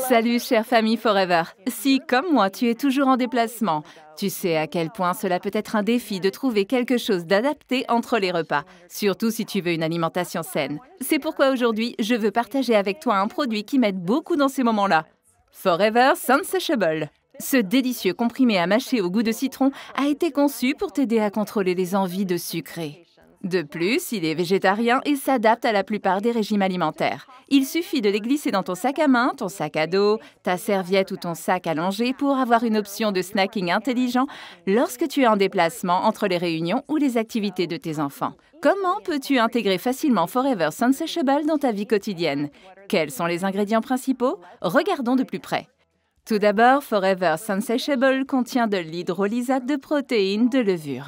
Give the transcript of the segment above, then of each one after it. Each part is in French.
Salut, chère famille Forever. Si, comme moi, tu es toujours en déplacement, tu sais à quel point cela peut être un défi de trouver quelque chose d'adapté entre les repas, surtout si tu veux une alimentation saine. C'est pourquoi aujourd'hui, je veux partager avec toi un produit qui m'aide beaucoup dans ces moments-là. Forever Sensatiable. Ce délicieux comprimé à mâcher au goût de citron a été conçu pour t'aider à contrôler les envies de sucré. De plus, il est végétarien et s'adapte à la plupart des régimes alimentaires. Il suffit de les glisser dans ton sac à main, ton sac à dos, ta serviette ou ton sac à langer pour avoir une option de snacking intelligent lorsque tu es en déplacement entre les réunions ou les activités de tes enfants. Comment peux-tu intégrer facilement Forever Sensatiable dans ta vie quotidienne? Quels sont les ingrédients principaux? Regardons de plus près. Tout d'abord, Forever Sensatiable contient de l'hydrolysate de protéines de levure.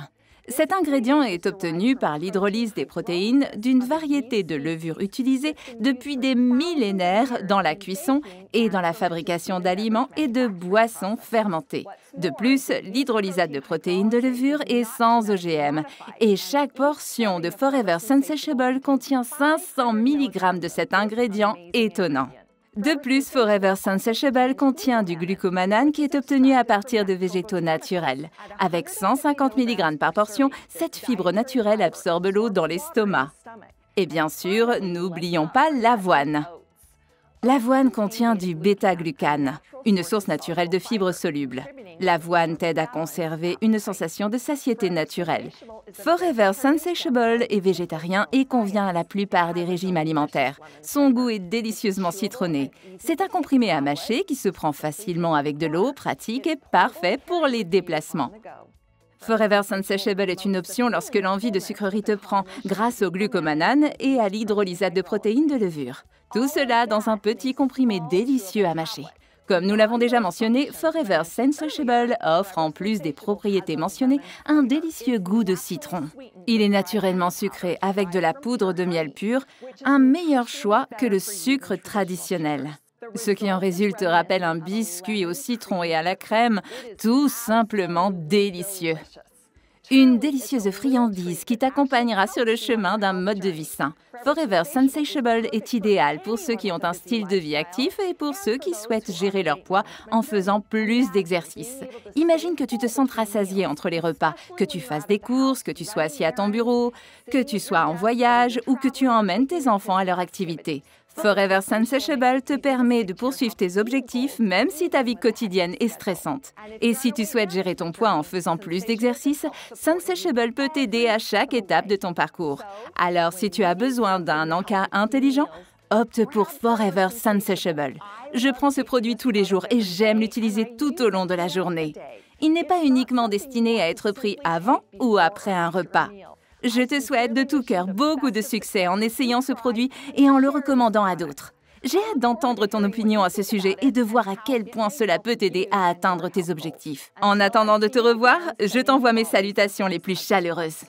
Cet ingrédient est obtenu par l'hydrolyse des protéines d'une variété de levures utilisées depuis des millénaires dans la cuisson et dans la fabrication d'aliments et de boissons fermentées. De plus, l'hydrolysate de protéines de levure est sans OGM et chaque portion de Forever Sensatiable contient 500 mg de cet ingrédient étonnant. De plus, Forever Sensatiable contient du glucomanane qui est obtenu à partir de végétaux naturels. Avec 150 mg par portion, cette fibre naturelle absorbe l'eau dans l'estomac. Et bien sûr, n'oublions pas l'avoine. L'avoine contient du bêta-glucane, une source naturelle de fibres solubles. L'avoine t'aide à conserver une sensation de satiété naturelle. Forever Sensatiable est végétarien et convient à la plupart des régimes alimentaires. Son goût est délicieusement citronné. C'est un comprimé à mâcher qui se prend facilement avec de l'eau, pratique et parfait pour les déplacements. Forever Sensatiable est une option lorsque l'envie de sucrerie te prend grâce au glucomanane et à l'hydrolysate de protéines de levure. Tout cela dans un petit comprimé délicieux à mâcher. Comme nous l'avons déjà mentionné, Forever Sensatiable offre, en plus des propriétés mentionnées, un délicieux goût de citron. Il est naturellement sucré avec de la poudre de miel pur, un meilleur choix que le sucre traditionnel. Ce qui en résulte rappelle un biscuit au citron et à la crème, tout simplement délicieux. Une délicieuse friandise qui t'accompagnera sur le chemin d'un mode de vie sain. Forever Sensatiable est idéal pour ceux qui ont un style de vie actif et pour ceux qui souhaitent gérer leur poids en faisant plus d'exercices. Imagine que tu te sentes rassasié entre les repas, que tu fasses des courses, que tu sois assis à ton bureau, que tu sois en voyage ou que tu emmènes tes enfants à leur activité. Forever Sensatiable te permet de poursuivre tes objectifs même si ta vie quotidienne est stressante. Et si tu souhaites gérer ton poids en faisant plus d'exercices, Sensatiable peut t'aider à chaque étape de ton parcours. Alors si tu as besoin d'un encas intelligent, opte pour Forever Sensatiable. Je prends ce produit tous les jours et j'aime l'utiliser tout au long de la journée. Il n'est pas uniquement destiné à être pris avant ou après un repas. Je te souhaite de tout cœur beaucoup de succès en essayant ce produit et en le recommandant à d'autres. J'ai hâte d'entendre ton opinion à ce sujet et de voir à quel point cela peut t'aider à atteindre tes objectifs. En attendant de te revoir, je t'envoie mes salutations les plus chaleureuses.